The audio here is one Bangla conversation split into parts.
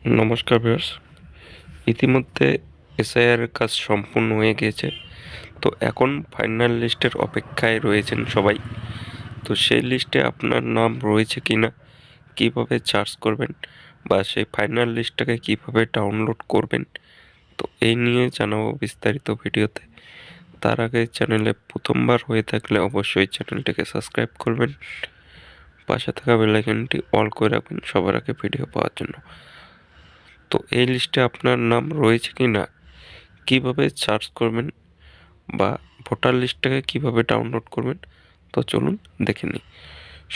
নমস্কার ভিউয়ার্স। ইতিমধ্যে এসআইআর কাজ সম্পূর্ণ হয়ে গিয়েছে। তো এখন ফাইনাল লিস্টের অপেক্ষায় রয়েছেন সবাই। তো সেই লিস্টে আপনার নাম রয়েছে কি না, কীভাবে সার্চ করবেন বা সেই ফাইনাল লিস্টটাকে কীভাবে ডাউনলোড করবেন, তো এই নিয়ে জানাবো বিস্তারিত ভিডিওতে। তার আগে চ্যানেলে প্রথমবার হয়ে থাকলে অবশ্যই চ্যানেলটিকে সাবস্ক্রাইব করবেন, পাশে থাকা বেল আইকনটি অল করে রাখবেন সবার আগে ভিডিও পাওয়ার জন্য। তো এই লিস্টে আপনার নাম রয়েছে কি না, কীভাবে সার্চ করবেন বা ভোটার লিস্টটাকে কীভাবে ডাউনলোড করবেন, তো চলুন দেখে নিই।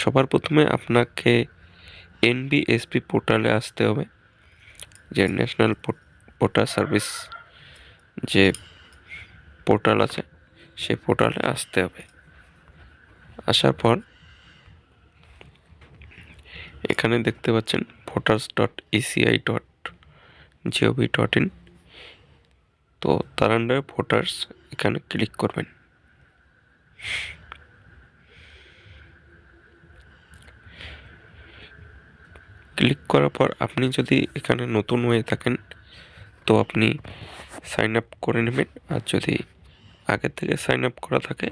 সবার প্রথমে আপনাকে এনবিএসপি পোর্টালে আসতে হবে, যে ন্যাশনাল ভোটার সার্ভিস যে পোর্টাল আছে সেই পোর্টালে আসতে হবে। আসার পর এখানে দেখতে পাচ্ছেন voters.eci.gov.in। তো তার আন্ডারে ভোটার্স এখানে ক্লিক করবেন। ক্লিক করার পর আপনি যদি এখানে নতুন হয়ে থাকেন তো আপনি সাইন আপ করে নেবেন, আর যদি আগে থেকে সাইন আপ করা থাকে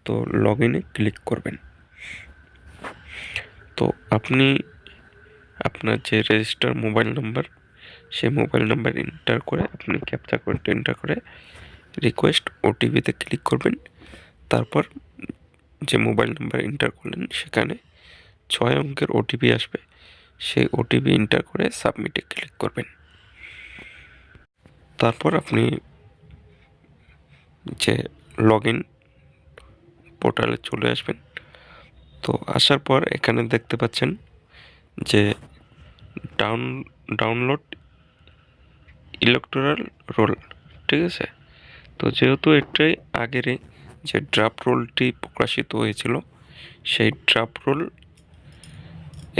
তো লগ ইনে ক্লিক করবেন। তো আপনি আপনার যে রেজিস্টার মোবাইল নাম্বার, সেই মোবাইল নাম্বার এন্টার করে আপনি ক্যাপচা কোডটা এন্টার করে রিকোয়েস্ট ওটিপিতে ক্লিক করবেন। তারপর যে মোবাইল নাম্বার এন্টার করলেন সেখানে 6 অঙ্কের ওটিপি আসবে, সেই ওটিপি এন্টার করে সাবমিটে ক্লিক করবেন। তারপর আপনি যে লগ ইন পোর্টালে চলে আসবেন। তো আসার পর এখানে দেখতে পাচ্ছেন যে ডাউনলোড ইলেকটোরাল রোল, ঠিক আছে। তো যেহেতু এটাই আগেরই যে ড্রাফট রোলটি প্রকাশিত হয়েছিল, সেই ড্রাফট রোল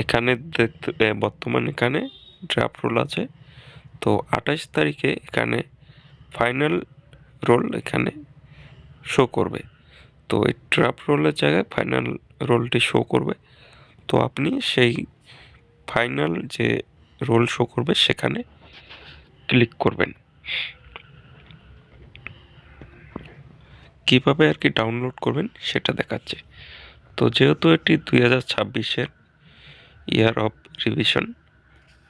এখানে বর্তমান এখানে ড্রাফট রোল আছে। তো 28 তারিখে এখানে ফাইনাল রোল এখানে শো করবে। তো এই ড্রাফট রোলের জায়গায় ফাইনাল রোলটি শো করবে। তো আপনি সেই ফাইনাল যে রোল শো করবে সেখানে ক্লিক করবেন। কীভাবে আর কি ডাউনলোড করবেন সেটা দেখাচ্ছে। তো যেহেতু এটি 2026-এর ইয়ার অফ রিভিশন,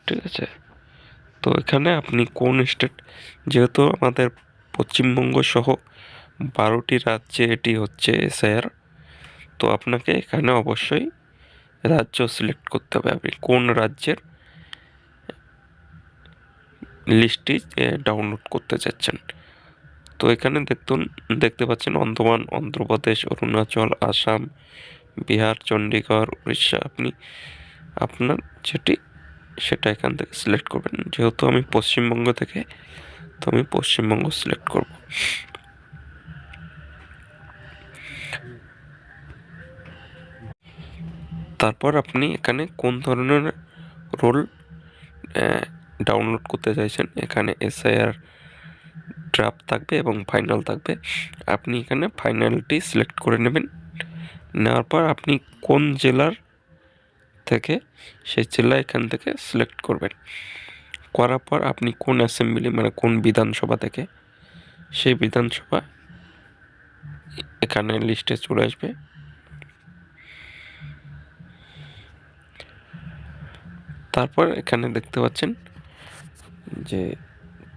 ঠিক আছে। তো এখানে আপনি কোন স্টেট, যেহেতু আমাদের পশ্চিমবঙ্গ সহ 12টি রাজ্যে এটি হচ্ছে এসআইআর, তো আপনাকে এখানে অবশ্যই রাজ্য সিলেক্ট করতে হবে, আপনি কোন রাজ্যের লিস্টটি ডাউনলোড করতে চাচ্ছেন। তো এখানে দেখতে পাচ্ছেন আন্দামান, অন্ধ্রপ্রদেশ, অরুণাচল, আসাম, বিহার, চণ্ডীগড়, উড়িষ্যা। আপনি আপনার যেটি সেটা এখান থেকে সিলেক্ট করবেন। যেহেতু আমি পশ্চিমবঙ্গ থেকে, তো আমি পশ্চিমবঙ্গ সিলেক্ট করব। তারপর আপনি এখানে কোন ধরনের রোল ডাউনলোড করতে চাইছেন, এখানে এসআইআর ড্রাফট থাকবে এবং ফাইনাল থাকবে। আপনি এখানে ফাইনালটি সিলেক্ট করে নেবেন। নেওয়ার পর আপনি কোন জেলার থেকে, সেই জেলা এখান থেকে সিলেক্ট করবেন। করার পর আপনি কোন অ্যাসেম্বলি মানে কোন বিধানসভা থেকে, সেই বিধানসভা এখানে লিস্টে চলে আসবে। তারপর এখানে দেখতে পাচ্ছেন যে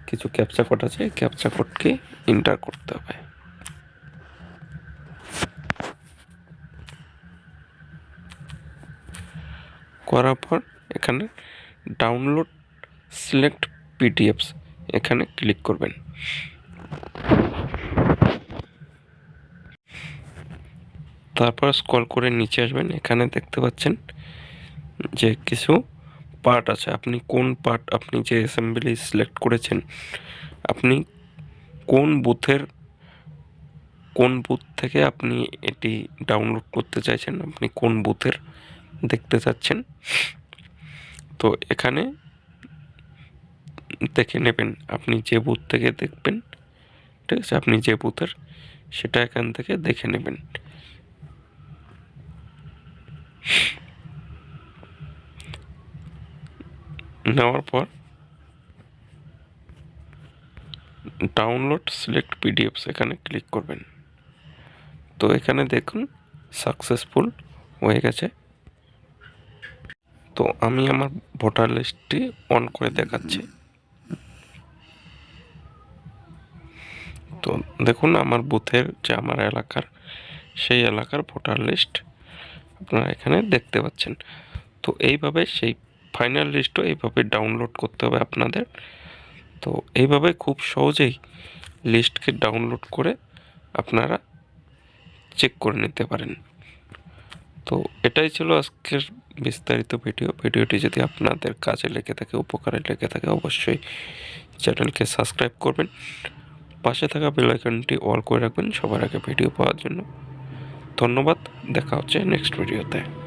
কিছু ক্যাপচা কোড আছে, ক্যাপচা কোডকে এন্টার করতে হবে। করার পর এখানে ডাউনলোড সিলেক্ট পিডিএফস এখানে ক্লিক করবেন। তারপর স্ক্রল করে নিচে আসবেন, এখানে দেখতে পাচ্ছেন যে কিছু পার্ট আছে। আপনি কোন পার্ট, আপনি যে অ্যাসেম্বলি সিলেক্ট করেছেন, আপনি কোন বুথ থেকে আপনি এটি ডাউনলোড করতে চাইছেন, আপনি কোন বুথের দেখতে চাচ্ছেন, তো এখানে দেখে নেবেন আপনি যে বুথ থেকে দেখবেন, ঠিক আছে। আপনি যে বুথের সেটা এখান থেকে দেখে নেবেন। নেওয়ার পর ডাউনলোড সিলেক্ট পিডিএফস এখানে ক্লিক করবেন। তো এখানে দেখুন সাকসেসফুল হয়ে গেছে। তো আমি আমার ভোটার লিস্টটি অন করে দেখাচ্ছি। তো দেখুন আমার বুথের যে আমার এলাকার সেই এলাকার ভোটার লিস্ট আপনারা এখানে দেখতে পাচ্ছেন। তো এইভাবে সেই ফাইনাল লিস্টও এইভাবে ডাউনলোড করতে হবে আপনাদের। তো এইভাবে খুব সহজেই লিস্টকে ডাউনলোড করে আপনারা চেক করে নিতে পারেন। তো এটাই ছিল আজকের বিস্তারিত ভিডিওটি যদি আপনাদের কাজে লেগে থাকে, উপকারে লেগে থাকে, অবশ্যই চ্যানেলকে সাবস্ক্রাইব করবেন, পাশে থাকা বেল আইকনটি অল করে রাখবেন সবার আগে ভিডিও পাওয়ার জন্য। ধন্যবাদ, দেখা হচ্ছে নেক্সট ভিডিওতে।